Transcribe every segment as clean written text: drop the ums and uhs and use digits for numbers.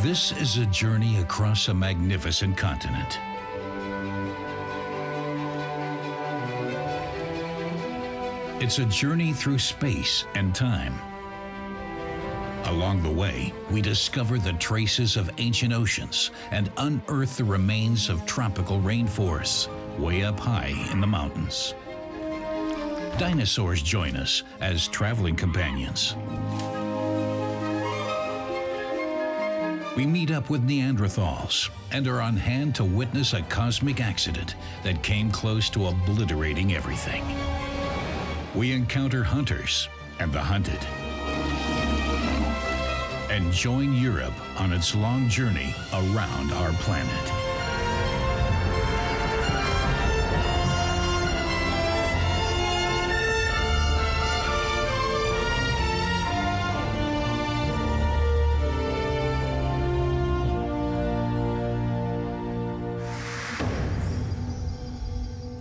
This is a journey across a magnificent continent. It's a journey through space and time. Along the way, we discover the traces of ancient oceans and unearth the remains of tropical rainforests way up high in the mountains. Dinosaurs join us as traveling companions. We meet up with Neanderthals and are on hand to witness a cosmic accident that came close to obliterating everything. We encounter hunters and the hunted, and join Europe on its long journey around our planet.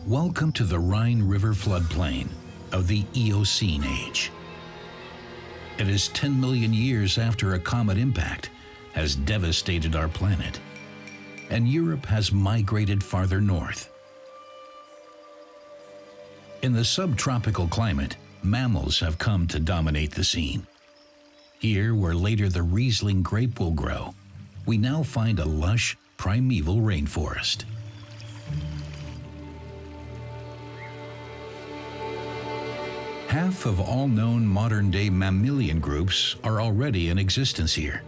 Welcome to the Rhine River floodplain of the Eocene age. It is 10 million years after a comet impact has devastated our planet, and Europe has migrated farther north. In the subtropical climate, mammals have come to dominate the scene. Here, where later the Riesling grape will grow, we now find a lush, primeval rainforest. Half of all known modern-day mammalian groups are already in existence here.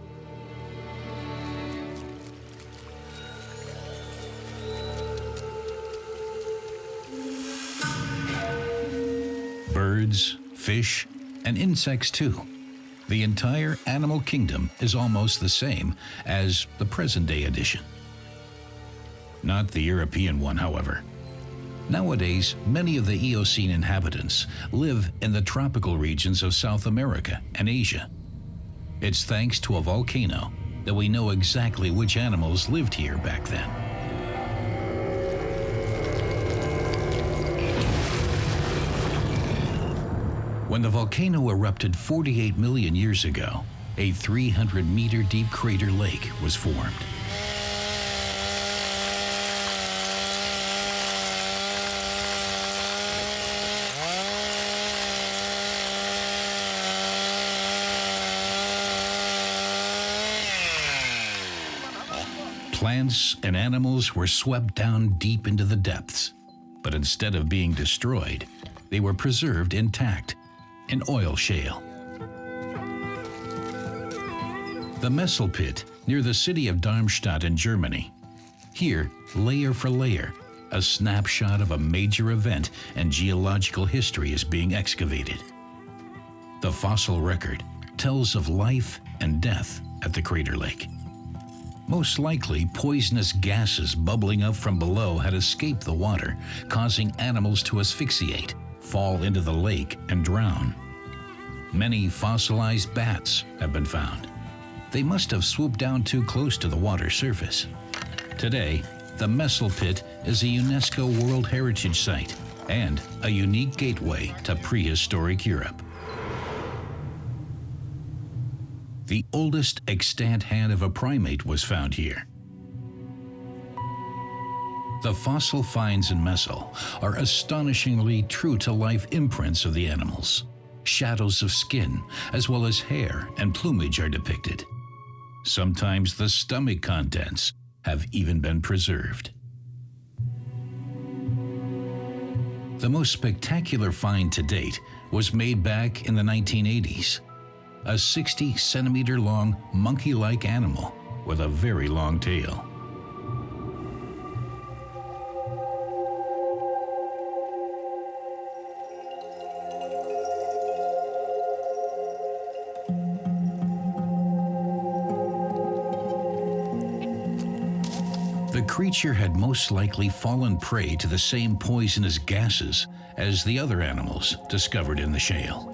Birds, fish, and insects too. The entire animal kingdom is almost the same as the present-day edition. Not the European one, however. Nowadays, many of the Eocene inhabitants live in the tropical regions of South America and Asia. It's thanks to a volcano that we know exactly which animals lived here back then. When the volcano erupted 48 million years ago, a 300-meter deep crater lake was formed. Plants and animals were swept down deep into the depths, but instead of being destroyed, they were preserved intact in oil shale. The Messel Pit, near the city of Darmstadt in Germany. Here, layer for layer, a snapshot of a major event and geological history is being excavated. The fossil record tells of life and death at the crater lake. Most likely, poisonous gases bubbling up from below had escaped the water, causing animals to asphyxiate, fall into the lake, and drown. Many fossilized bats have been found. They must have swooped down too close to the water surface. Today, the Messel Pit is a UNESCO World Heritage Site and a unique gateway to prehistoric Europe. The oldest extant hand of a primate was found here. The fossil finds in Messel are astonishingly true-to-life imprints of the animals. Shadows of skin, as well as hair and plumage, are depicted. Sometimes the stomach contents have even been preserved. The most spectacular find to date was made back in the 1980s. A 60-centimeter-long monkey-like animal with a very long tail. The creature had most likely fallen prey to the same poisonous gases as the other animals discovered in the shale.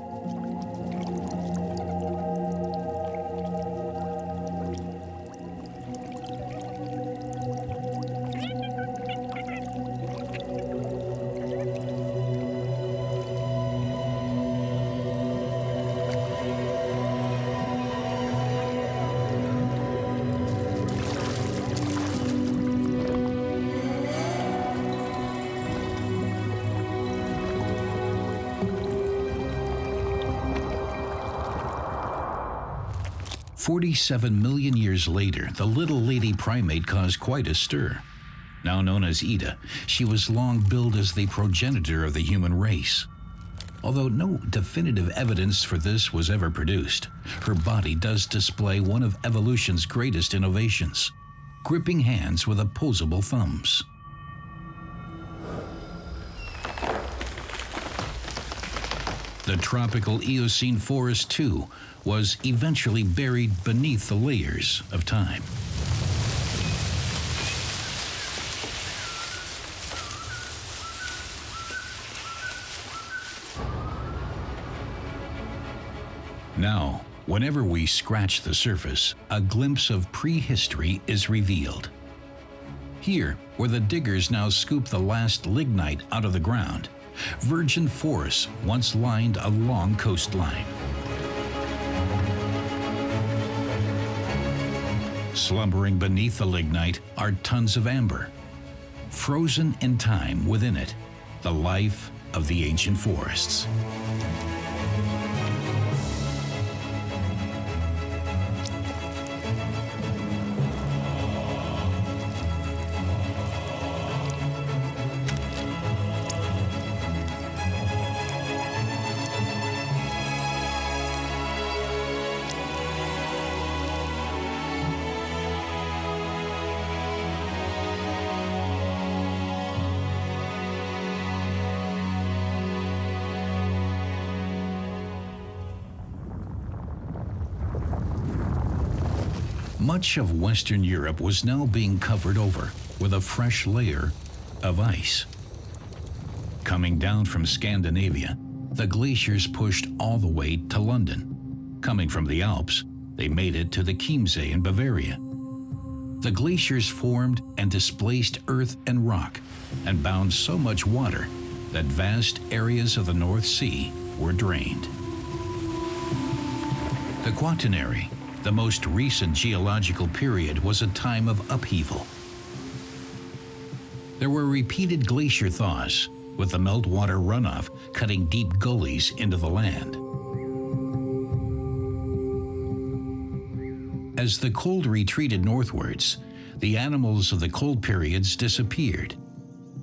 47 million years later, the little lady primate caused quite a stir. Now known as Ida, she was long billed as the progenitor of the human race. Although no definitive evidence for this was ever produced, her body does display one of evolution's greatest innovations: gripping hands with opposable thumbs. The tropical Eocene forest, too, was eventually buried beneath the layers of time. Now, whenever we scratch the surface, a glimpse of prehistory is revealed. Here, where the diggers now scoop the last lignite out of the ground, virgin forests once lined a long coastline. Slumbering beneath the lignite are tons of amber. Frozen in time within it, the life of the ancient forests. Much of Western Europe was now being covered over with a fresh layer of ice. Coming down from Scandinavia, the glaciers pushed all the way to London. Coming from the Alps, they made it to the Chiemsee in Bavaria. The glaciers formed and displaced earth and rock and bound so much water that vast areas of the North Sea were drained. The Quaternary, the most recent geological period, was a time of upheaval. There were repeated glacier thaws, with the meltwater runoff cutting deep gullies into the land. As the cold retreated northwards, the animals of the cold periods disappeared.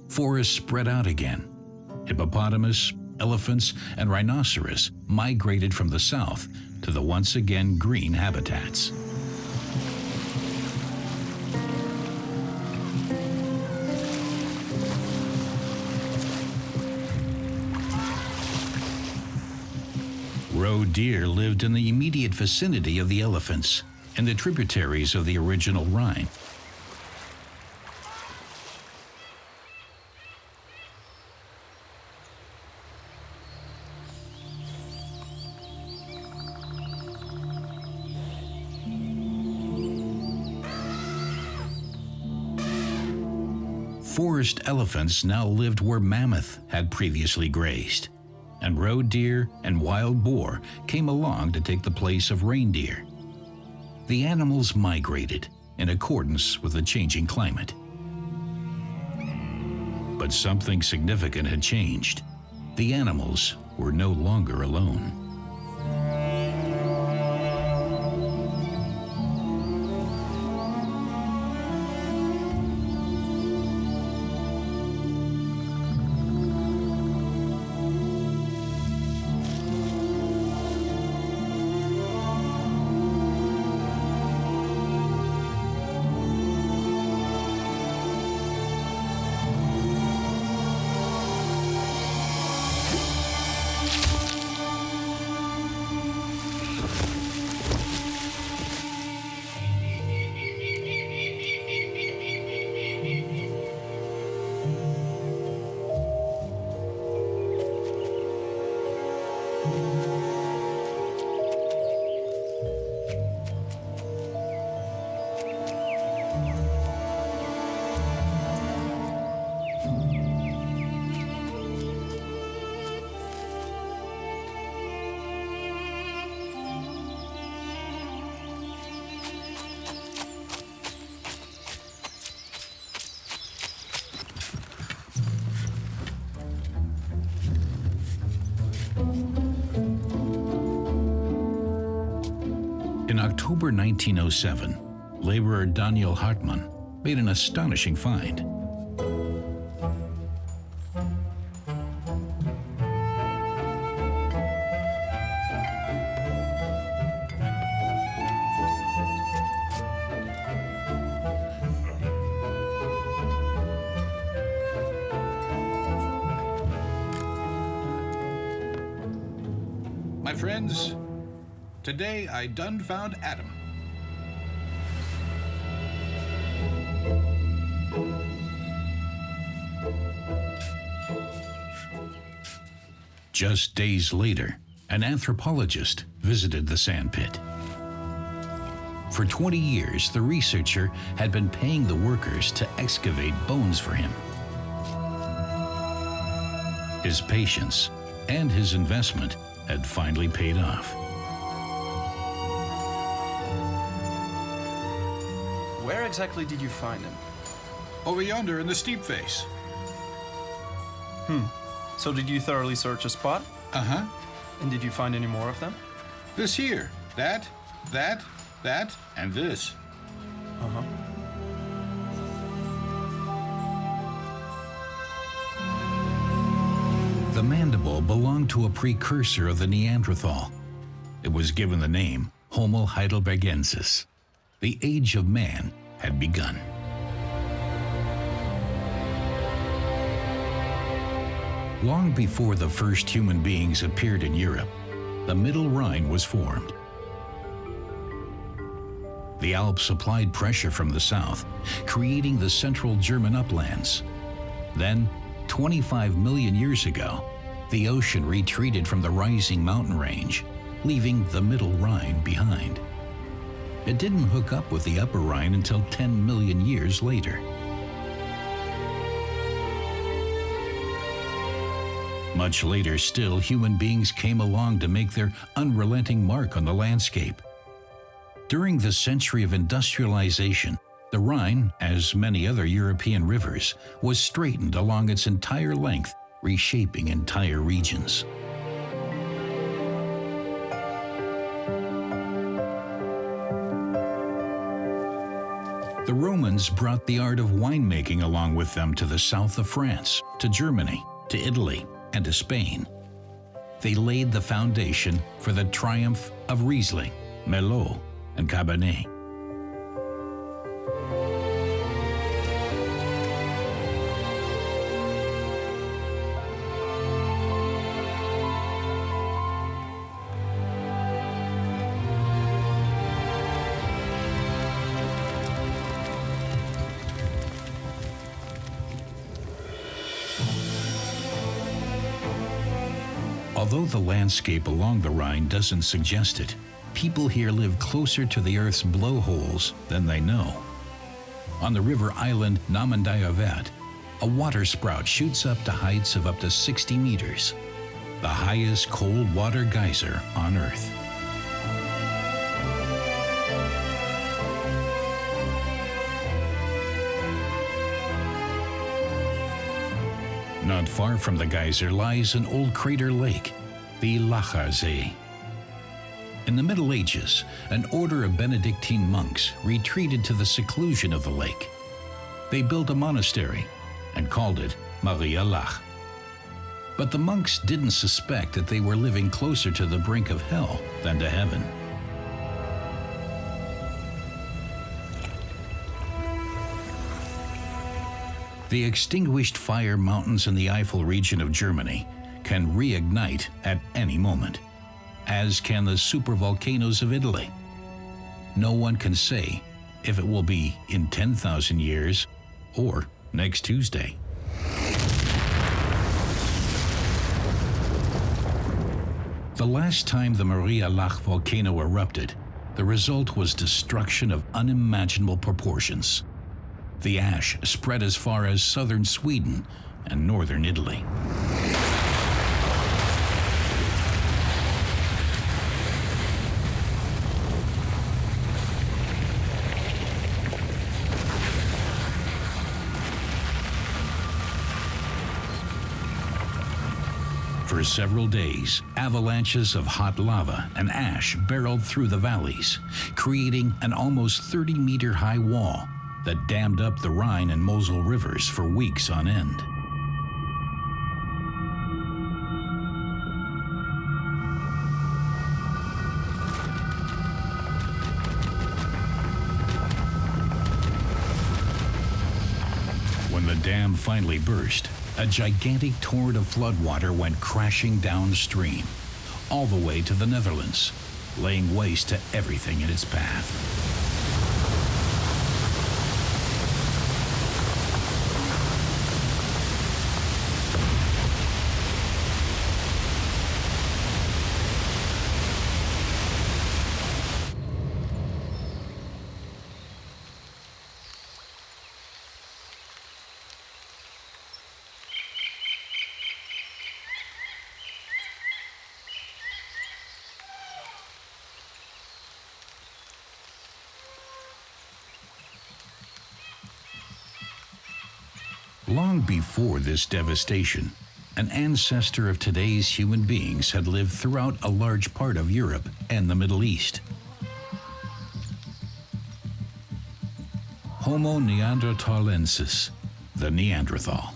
Forests spread out again. Hippopotamus, elephants, and rhinoceros migrated from the south to the once again green habitats. Roe deer lived in the immediate vicinity of the elephants and the tributaries of the original Rhine. Forest elephants now lived where mammoth had previously grazed, and roe deer and wild boar came along to take the place of reindeer. The animals migrated in accordance with the changing climate. But something significant had changed. The animals were no longer alone. In October 1907, laborer Daniel Hartmann made an astonishing find. My friends, today I done found Adam. Just days later, an anthropologist visited the sandpit. For 20 years, the researcher had been paying the workers to excavate bones for him. His patience and his investment had finally paid off. Where exactly did you find him? Over yonder in the steep face. So did you thoroughly search a spot? Uh-huh. And did you find any more of them? This here. That, and this. Uh-huh. The mandible belonged to a precursor of the Neanderthal. It was given the name Homo Heidelbergensis. The age of man had begun. Long before the first human beings appeared in Europe, the Middle Rhine was formed. The Alps applied pressure from the south, creating the central German uplands. Then, 25 million years ago, the ocean retreated from the rising mountain range, leaving the Middle Rhine behind. It didn't hook up with the Upper Rhine until 10 million years later. Much later still, human beings came along to make their unrelenting mark on the landscape. During the century of industrialization, the Rhine, as many other European rivers, was straightened along its entire length, reshaping entire regions. The Romans brought the art of winemaking along with them to the south of France, to Germany, to Italy, and to Spain. They laid the foundation for the triumph of Riesling, Merlot, and Cabernet. Although the landscape along the Rhine doesn't suggest it, people here live closer to the Earth's blowholes than they know. On the river island Namendayerwert, a water sprout shoots up to heights of up to 60 meters, the highest cold water geyser on Earth. Not far from the geyser lies an old crater lake, the Lacharsee. In the Middle Ages, an order of Benedictine monks retreated to the seclusion of the lake. They built a monastery and called it Maria Lach. But the monks didn't suspect that they were living closer to the brink of hell than to heaven. The extinguished fire mountains in the Eifel region of Germany can reignite at any moment, as can the supervolcanoes of Italy. No one can say if it will be in 10,000 years or next Tuesday. The last time the Maria Lach volcano erupted, the result was destruction of unimaginable proportions. The ash spread as far as southern Sweden and northern Italy. For For several days, avalanches of hot lava and ash barreled through the valleys, creating an almost 30-meter-high wall that dammed up the Rhine and Mosel rivers for weeks on end. When the dam finally burst, a gigantic torrent of floodwater went crashing downstream, all the way to the Netherlands, laying waste to everything in its path. Long before this devastation, an ancestor of today's human beings had lived throughout a large part of Europe and the Middle East. Homo Neanderthalensis, the Neanderthal.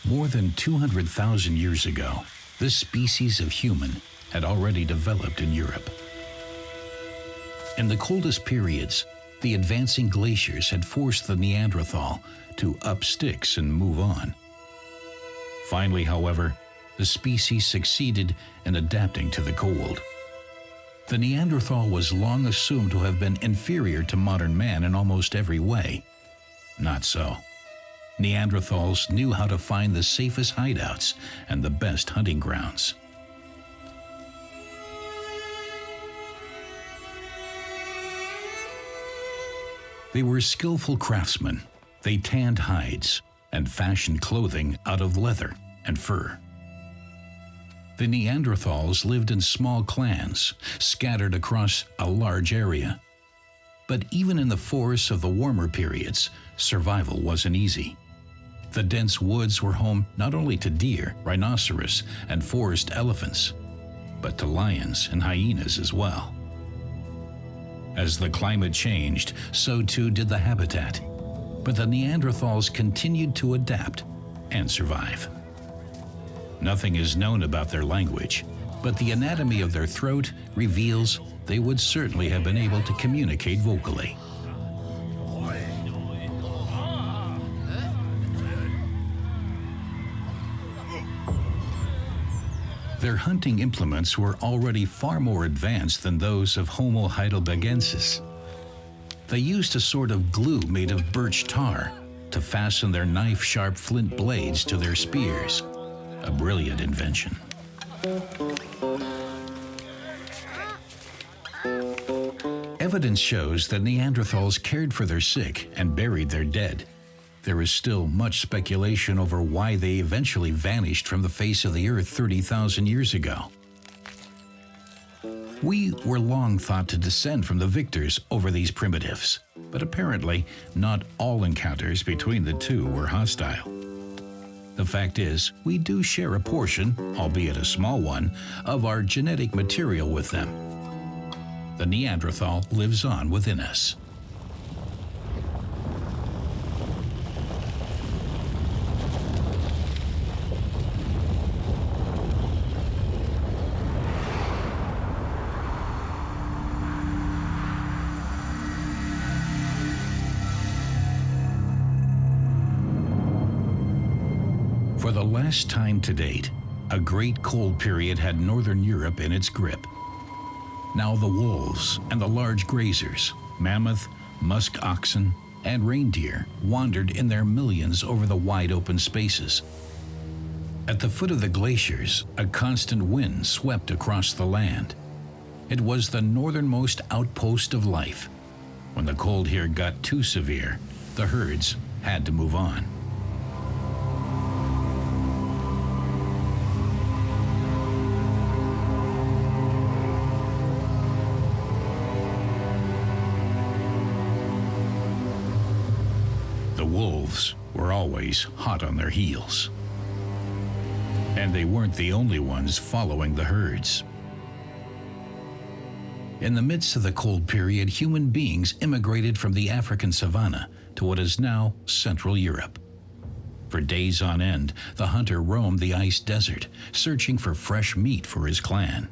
More than 200,000 years ago, this species of human had already developed in Europe. In the coldest periods, the advancing glaciers had forced the Neanderthal to up sticks and move on. Finally, however, the species succeeded in adapting to the cold. The Neanderthal was long assumed to have been inferior to modern man in almost every way. Not so. Neanderthals knew how to find the safest hideouts and the best hunting grounds. They were skillful craftsmen. They tanned hides and fashioned clothing out of leather and fur. The Neanderthals lived in small clans, scattered across a large area. But even in the forests of the warmer periods, survival wasn't easy. The dense woods were home not only to deer, rhinoceros, and forest elephants, but to lions and hyenas as well. As the climate changed, so too did the habitat. But the Neanderthals continued to adapt and survive. Nothing is known about their language, but the anatomy of their throat reveals they would certainly have been able to communicate vocally. Their hunting implements were already far more advanced than those of Homo Heidelbergensis. They used a sort of glue made of birch tar to fasten their knife-sharp flint blades to their spears, a brilliant invention. Evidence shows that Neanderthals cared for their sick and buried their dead. There is still much speculation over why they eventually vanished from the face of the earth 30,000 years ago. We were long thought to descend from the victors over these primitives, but apparently not all encounters between the two were hostile. The fact is, we do share a portion, albeit a small one, of our genetic material with them. The Neanderthal lives on within us. For the last time to date, a great cold period had northern Europe in its grip. Now the wolves and the large grazers, mammoth, musk oxen, and reindeer wandered in their millions over the wide open spaces. At the foot of the glaciers, a constant wind swept across the land. It was the northernmost outpost of life. When the cold here got too severe, the herds had to move on. The wolves were always hot on their heels. And they weren't the only ones following the herds. In the midst of the cold period, human beings immigrated from the African savanna to what is now Central Europe. For days on end, the hunter roamed the ice desert, searching for fresh meat for his clan.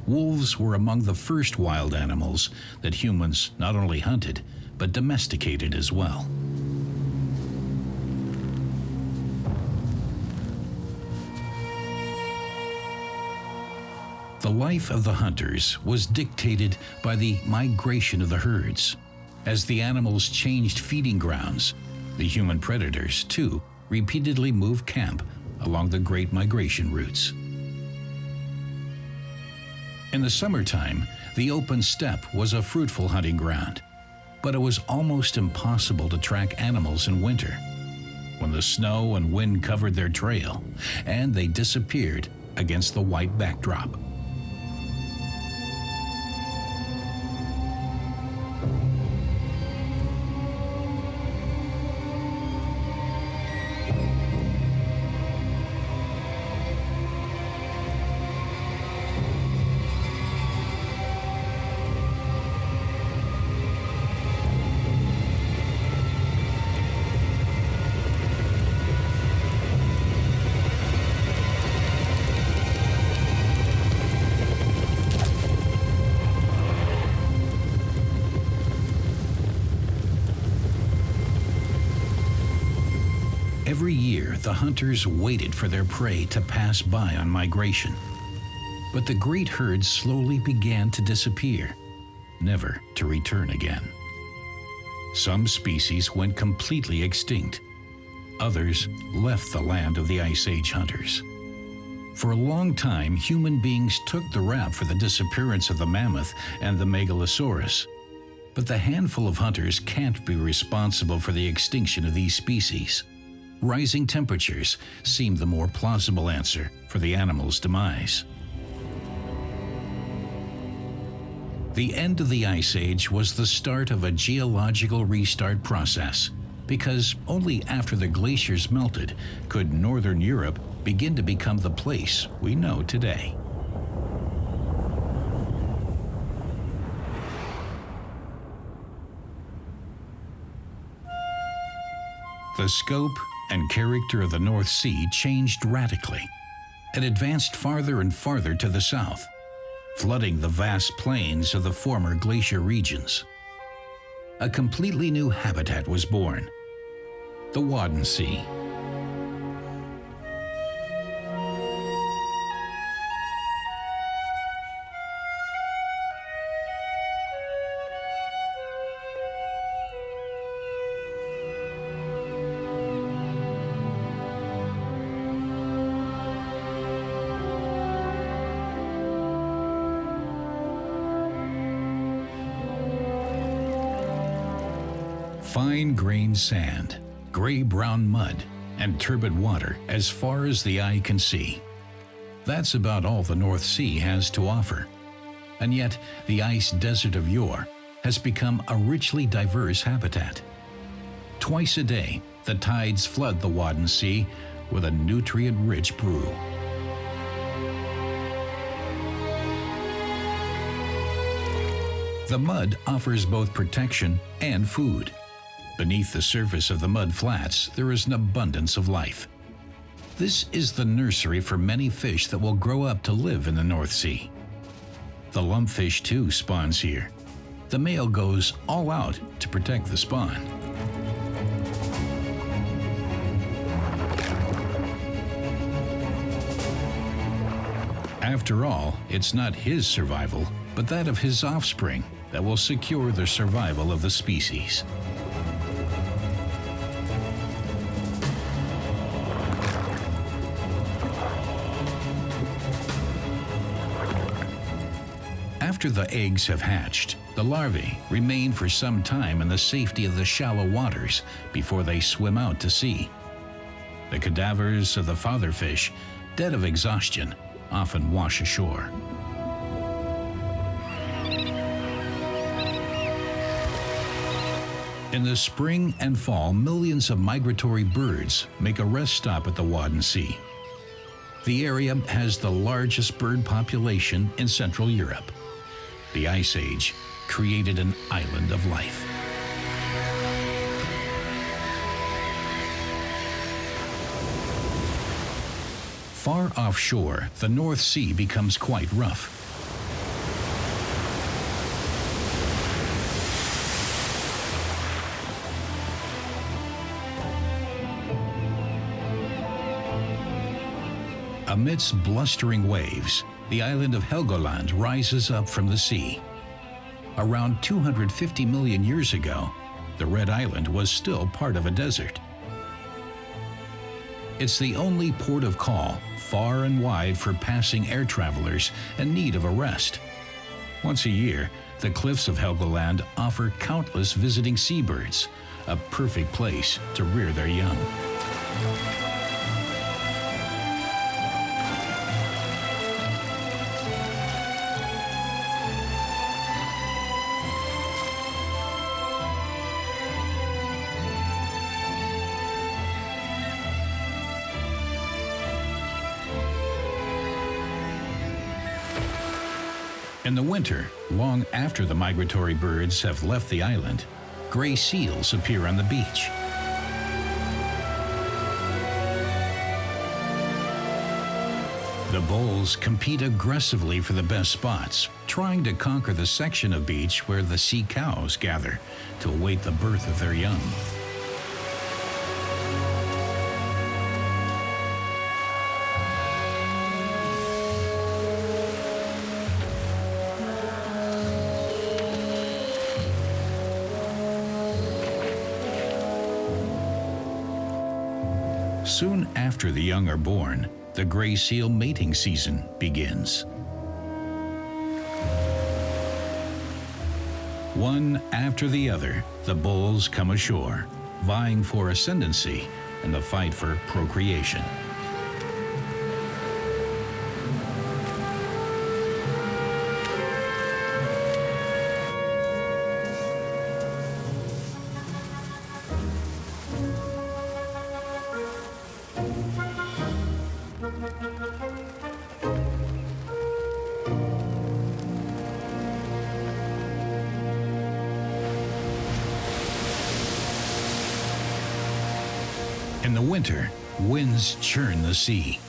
Wolves were among the first wild animals that humans not only hunted, but domesticated as well. The life of the hunters was dictated by the migration of the herds. As the animals changed feeding grounds, the human predators, too, repeatedly moved camp along the great migration routes. In the summertime, the open steppe was a fruitful hunting ground, but it was almost impossible to track animals in winter, when the snow and wind covered their trail, and they disappeared against the white backdrop. Every year, the hunters waited for their prey to pass by on migration. But the great herds slowly began to disappear, never to return again. Some species went completely extinct. Others left the land of the Ice Age hunters. For a long time, human beings took the rap for the disappearance of the mammoth and the megalosaurus. But the handful of hunters can't be responsible for the extinction of these species. Rising temperatures seemed the more plausible answer for the animal's demise. The end of the Ice Age was the start of a geological restart process, because only after the glaciers melted could northern Europe begin to become the place we know today. The scope and character of the North Sea changed radically. It advanced farther and farther to the south, flooding the vast plains of the former glacier regions. A completely new habitat was born: the Wadden Sea. Fine-grained sand, gray-brown mud, and turbid water as far as the eye can see. That's about all the North Sea has to offer. And yet, the ice desert of yore has become a richly diverse habitat. Twice a day, the tides flood the Wadden Sea with a nutrient-rich brew. The mud offers both protection and food. Beneath the surface of the mud flats, there is an abundance of life. This is the nursery for many fish that will grow up to live in the North Sea. The lumpfish too spawns here. The male goes all out to protect the spawn. After all, it's not his survival, but that of his offspring that will secure the survival of the species. After the eggs have hatched, the larvae remain for some time in the safety of the shallow waters before they swim out to sea. The cadavers of the father fish, dead of exhaustion, often wash ashore. In the spring and fall, millions of migratory birds make a rest stop at the Wadden Sea. The area has the largest bird population in Central Europe. The Ice Age created an island of life. Far offshore, the North Sea becomes quite rough. Amidst blustering waves, the island of Helgoland rises up from the sea. Around 250 million years ago, the Red Island was still part of a desert. It's the only port of call, far and wide for passing air travelers in need of a rest. Once a year, the cliffs of Helgoland offer countless visiting seabirds, a perfect place to rear their young. In the winter, long after the migratory birds have left the island, gray seals appear on the beach. The bulls compete aggressively for the best spots, trying to conquer the section of beach where the sea cows gather to await the birth of their young. Soon after the young are born, the gray seal mating season begins. One after the other, the bulls come ashore, vying for ascendancy in the fight for procreation. In the winter, winds churn the sea.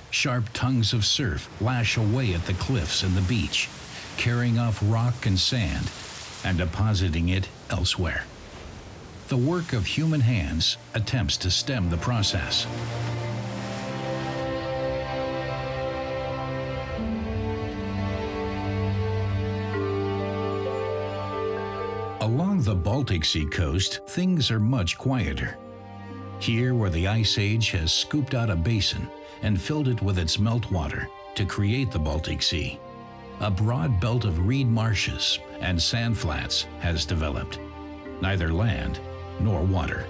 Sharp tongues of surf lash away at the cliffs and the beach, carrying off rock and sand and depositing it elsewhere. The work of human hands attempts to stem the process. Along the Baltic Sea coast, things are much quieter. Here, where the Ice Age has scooped out a basin and filled it with its meltwater to create the Baltic Sea, a broad belt of reed marshes and sand flats has developed. Neither land nor water.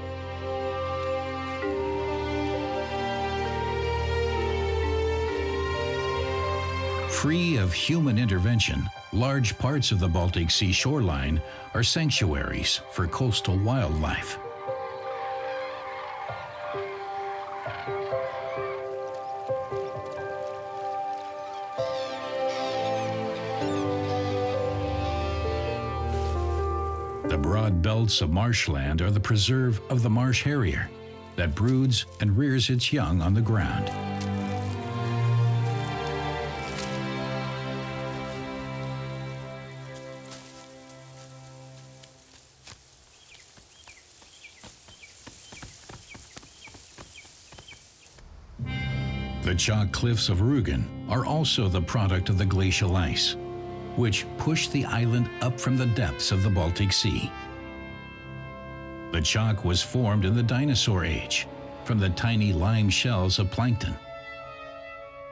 Free of human intervention, large parts of the Baltic Sea shoreline are sanctuaries for coastal wildlife. The broad belts of marshland are the preserve of the marsh harrier that broods and rears its young on the ground. The chalk cliffs of Rügen are also the product of the glacial ice, which pushed the island up from the depths of the Baltic Sea. The chalk was formed in the dinosaur age from the tiny lime shells of plankton.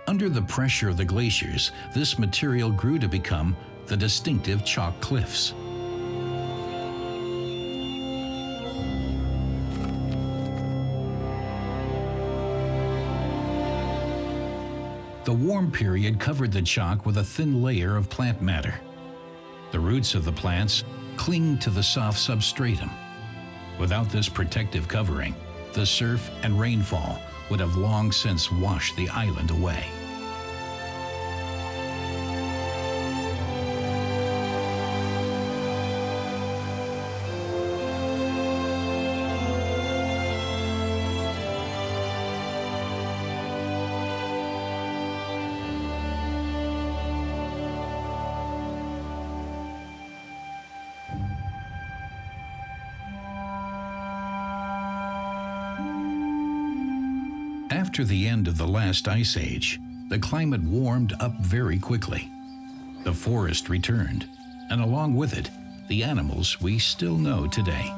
Under the pressure of the glaciers, this material grew to become the distinctive chalk cliffs. The warm period covered the chalk with a thin layer of plant matter. The roots of the plants cling to the soft substratum. Without this protective covering, the surf and rainfall would have long since washed the island away. After the end of the last ice age, the climate warmed up very quickly. The forest returned, and along with it, the animals we still know today.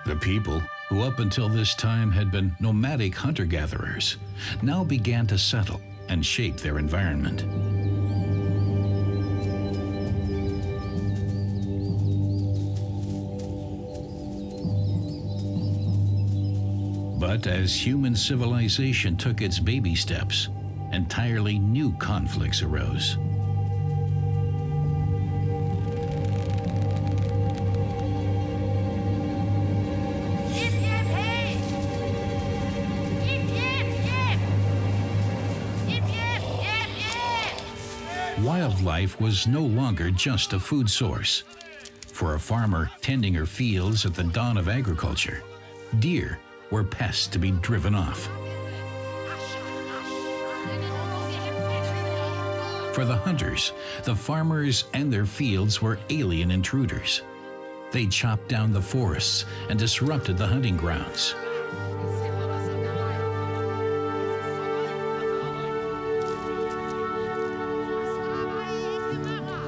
The people, who up until this time had been nomadic hunter-gatherers, now began to settle and shape their environment. But as human civilization took its baby steps, entirely new conflicts arose. Wildlife was no longer just a food source. For a farmer tending her fields at the dawn of agriculture, deer were pests to be driven off. For the hunters, the farmers and their fields were alien intruders. They chopped down the forests and disrupted the hunting grounds.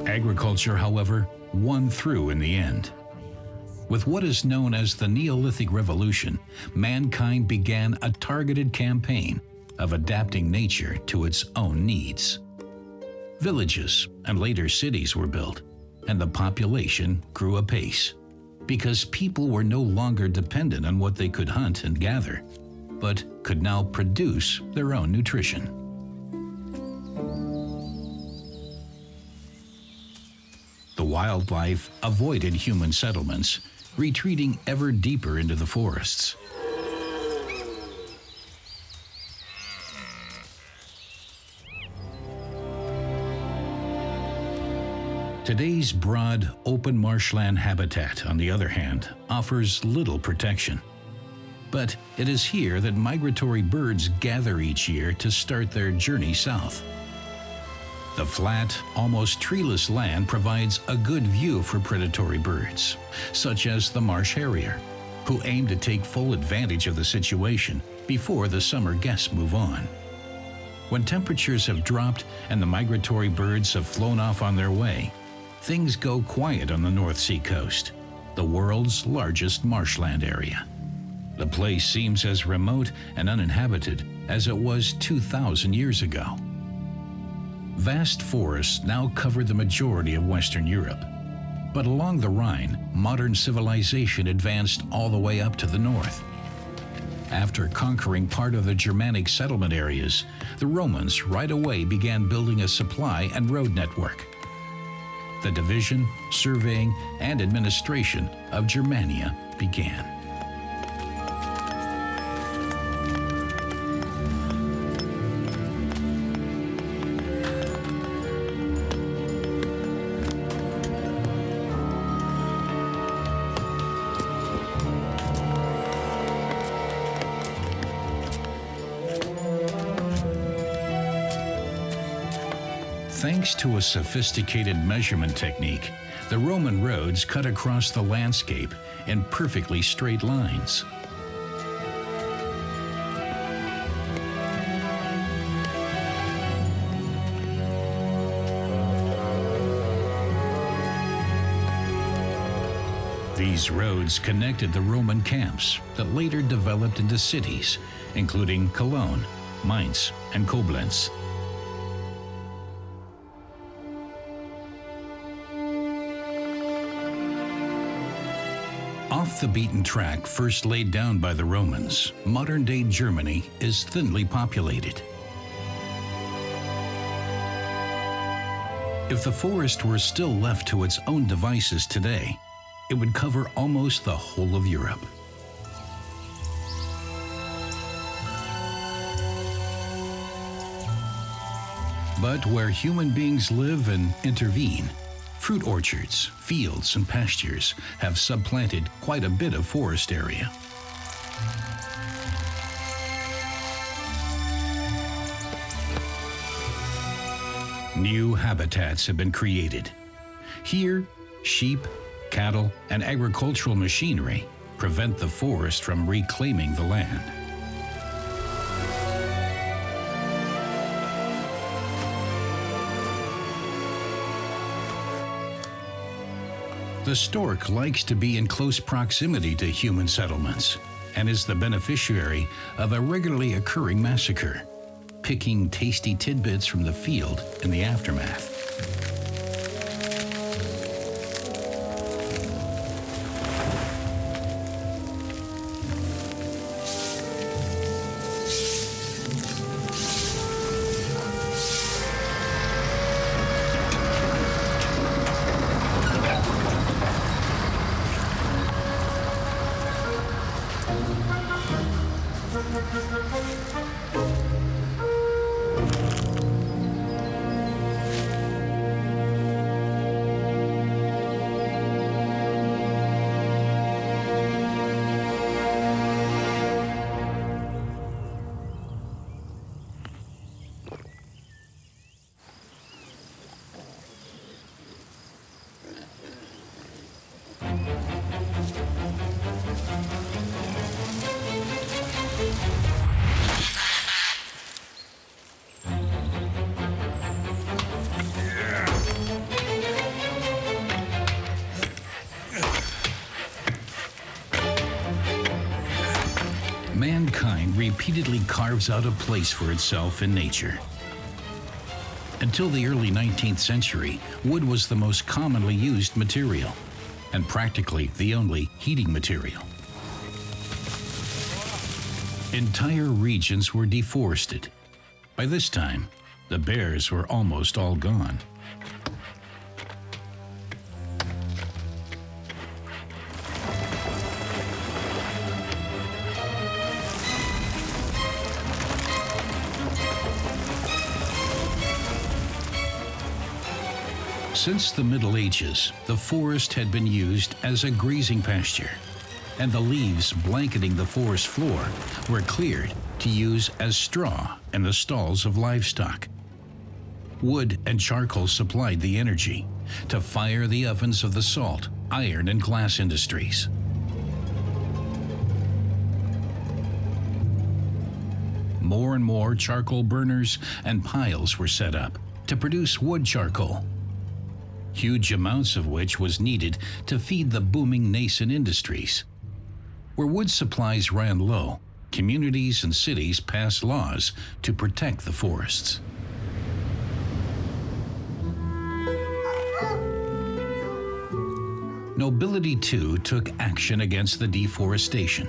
Agriculture, however, won through in the end. With what is known as the Neolithic Revolution, mankind began a targeted campaign of adapting nature to its own needs. Villages and later cities were built, and the population grew apace, because people were no longer dependent on what they could hunt and gather, but could now produce their own nutrition. The wildlife avoided human settlements, retreating ever deeper into the forests. Today's broad, open marshland habitat, on the other hand, offers little protection. But it is here that migratory birds gather each year to start their journey south. The flat, almost treeless land provides a good view for predatory birds, such as the marsh harrier, who aim to take full advantage of the situation before the summer guests move on. When temperatures have dropped and the migratory birds have flown off on their way, things go quiet on the North Sea coast, the world's largest marshland area. The place seems as remote and uninhabited as it was 2,000 years ago. Vast forests now cover the majority of Western Europe. But along the Rhine, modern civilization advanced all the way up to the north. After conquering part of the Germanic settlement areas, the Romans right away began building a supply and road network. The division, surveying, and administration of Germania began. Thanks to a sophisticated measurement technique, the Roman roads cut across the landscape in perfectly straight lines. These roads connected the Roman camps that later developed into cities, including Cologne, Mainz, and Koblenz. Off the beaten track first laid down by the Romans, modern-day Germany is thinly populated. If the forest were still left to its own devices today, it would cover almost the whole of Europe. But where human beings live and intervene, fruit orchards, fields, and pastures have supplanted quite a bit of forest area. New habitats have been created. Here, sheep, cattle, and agricultural machinery prevent the forest from reclaiming the land. The stork likes to be in close proximity to human settlements and is the beneficiary of a regularly occurring massacre, picking tasty tidbits from the field in the aftermath. Mankind repeatedly carves out a place for itself in nature. Until the early 19th century, wood was the most commonly used material, and practically the only heating material. Entire regions were deforested. By this time, the bears were almost all gone. Since the Middle Ages, the forest had been used as a grazing pasture, and the leaves blanketing the forest floor were cleared to use as straw in the stalls of livestock. Wood and charcoal supplied the energy to fire the ovens of the salt, iron, and glass industries. More and more charcoal burners and piles were set up to produce wood charcoal, huge amounts of which was needed to feed the booming nascent industries. Where wood supplies ran low, communities and cities passed laws to protect the forests. Nobility too took action against the deforestation.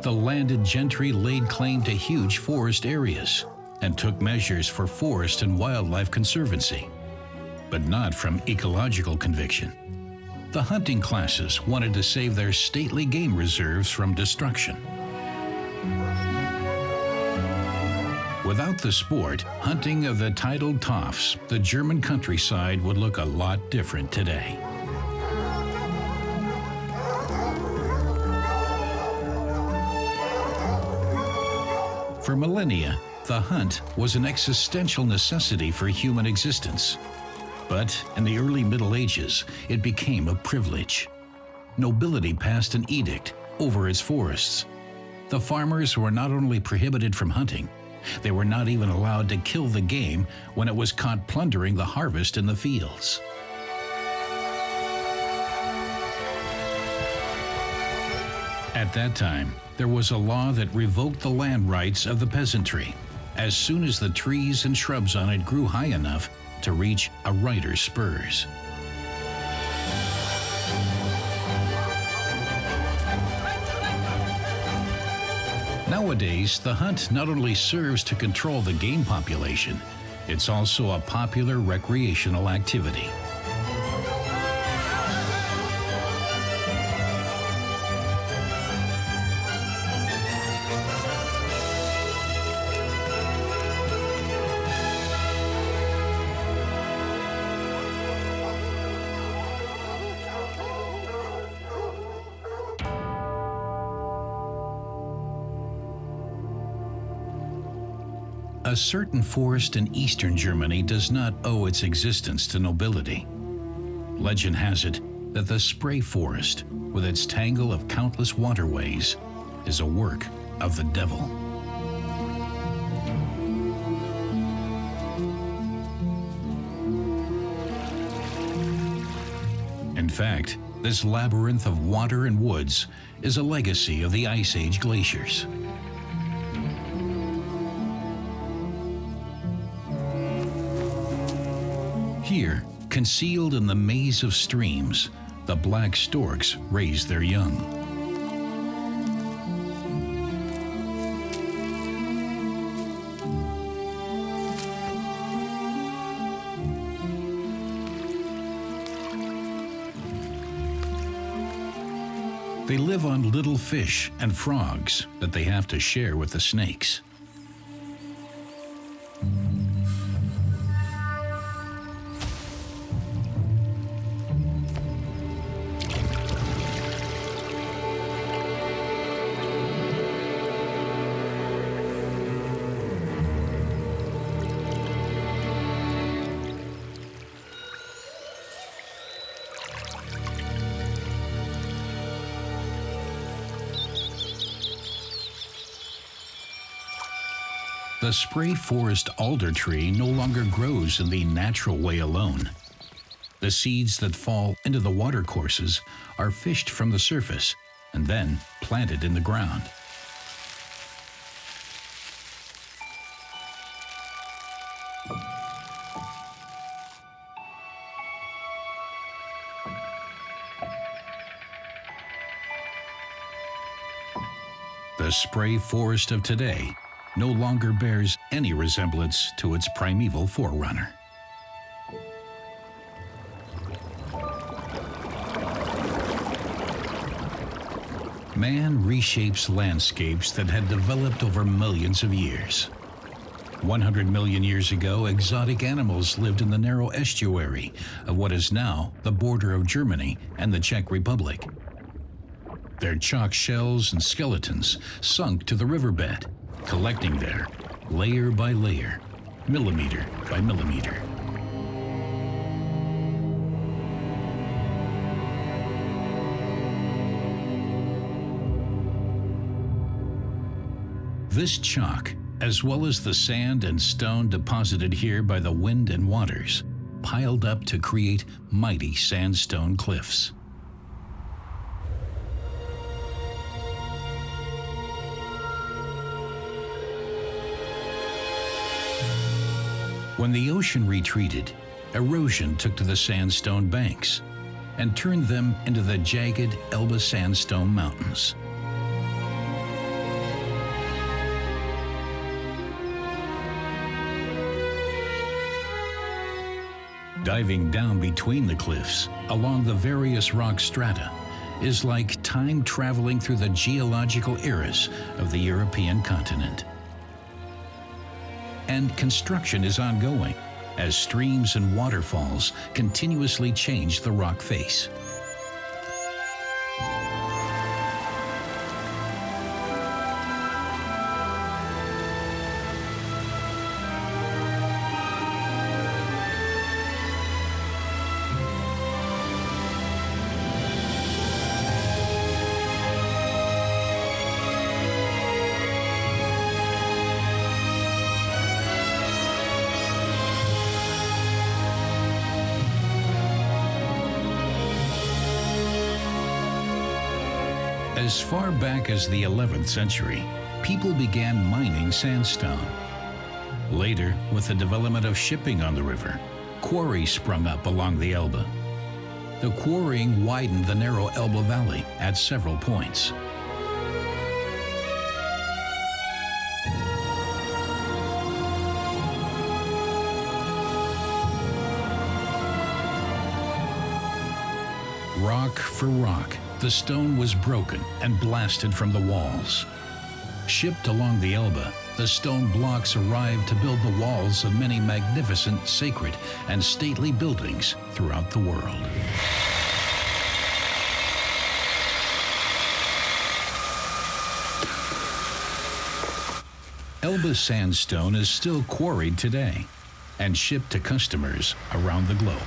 The landed gentry laid claim to huge forest areas and took measures for forest and wildlife conservancy, but not from ecological conviction. The hunting classes wanted to save their stately game reserves from destruction. Without the sport, hunting of the titled toffs, the German countryside would look a lot different today. For millennia, the hunt was an existential necessity for human existence. But in the early Middle Ages, it became a privilege. Nobility passed an edict over its forests. The farmers were not only prohibited from hunting, they were not even allowed to kill the game when it was caught plundering the harvest in the fields. At that time, there was a law that revoked the land rights of the peasantry as soon as the trees and shrubs on it grew high enough to reach a rider's spurs. Nowadays, the hunt not only serves to control the game population, it's also a popular recreational activity. A certain forest in eastern Germany does not owe its existence to nobility. Legend has it that the Spray Forest, with its tangle of countless waterways, is a work of the devil. In fact, this labyrinth of water and woods is a legacy of the Ice Age glaciers. Here, concealed in the maze of streams, the black storks raise their young. They live on little fish and frogs that they have to share with the snakes. The Spray Forest alder tree no longer grows in the natural way alone. The seeds that fall into the watercourses are fished from the surface and then planted in the ground. The Spray Forest of today no longer bears any resemblance to its primeval forerunner. Man reshapes landscapes that had developed over millions of years. 100 million years ago, exotic animals lived in the narrow estuary of what is now the border of Germany and the Czech Republic. Their chalk shells and skeletons sunk to the riverbed, collecting there, layer by layer, millimeter by millimeter. This chalk, as well as the sand and stone deposited here by the wind and waters, piled up to create mighty sandstone cliffs. When the ocean retreated, erosion took to the sandstone banks, and turned them into the jagged Elbe Sandstone Mountains. Diving down between the cliffs, along the various rock strata, is like time traveling through the geological eras of the European continent. And construction is ongoing as streams and waterfalls continuously change the rock face. As far back as the 11th century, people began mining sandstone. Later, with the development of shipping on the river, quarries sprung up along the Elbe. The quarrying widened the narrow Elbe Valley at several points. Rock for rock, the stone was broken and blasted from the walls. Shipped along the Elbe, the stone blocks arrived to build the walls of many magnificent, sacred, and stately buildings throughout the world. Elbe sandstone is still quarried today and shipped to customers around the globe.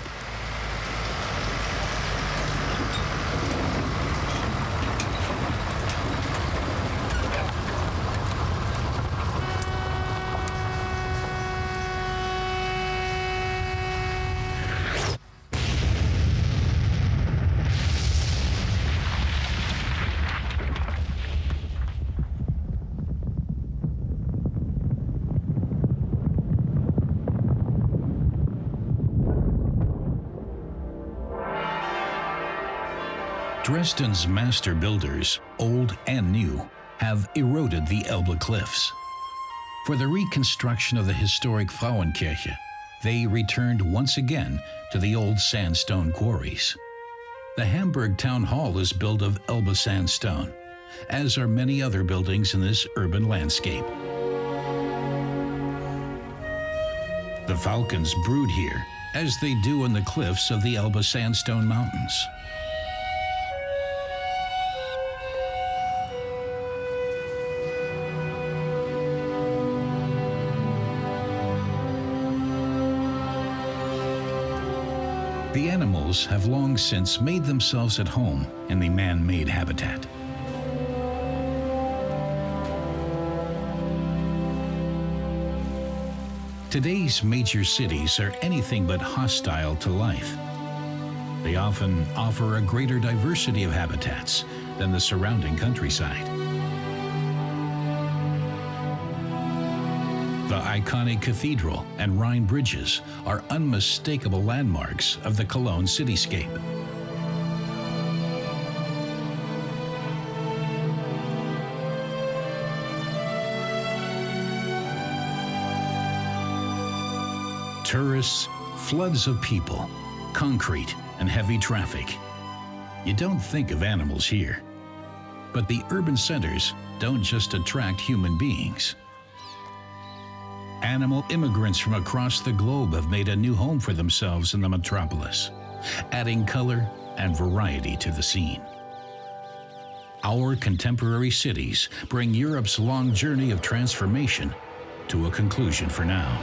Dresden's master builders, old and new, have eroded the Elbe cliffs. For the reconstruction of the historic Frauenkirche, they returned once again to the old sandstone quarries. The Hamburg Town Hall is built of Elbe sandstone, as are many other buildings in this urban landscape. The falcons brood here, as they do in the cliffs of the Elbe Sandstone Mountains. The animals have long since made themselves at home in the man-made habitat. Today's major cities are anything but hostile to life. They often offer a greater diversity of habitats than the surrounding countryside. The iconic cathedral and Rhine bridges are unmistakable landmarks of the Cologne cityscape. Tourists, floods of people, concrete, and heavy traffic. You don't think of animals here. But the urban centers don't just attract human beings. Animal immigrants from across the globe have made a new home for themselves in the metropolis, adding color and variety to the scene. Our contemporary cities bring Europe's long journey of transformation to a conclusion for now.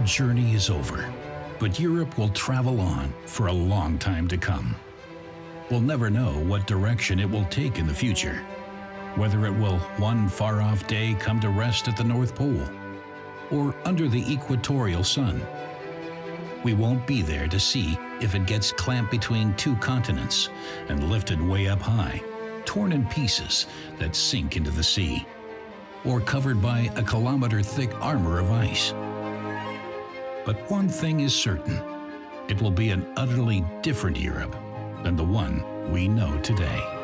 journey is over, but Europe will travel on for a long time to come. We'll never know what direction it will take in the future, whether it will one far-off day come to rest at the North Pole or under the equatorial sun. We won't be there to see if it gets clamped between two continents and lifted way up high, torn in pieces that sink into the sea, or covered by a kilometer-thick armor of ice. But one thing is certain: it will be an utterly different Europe than the one we know today.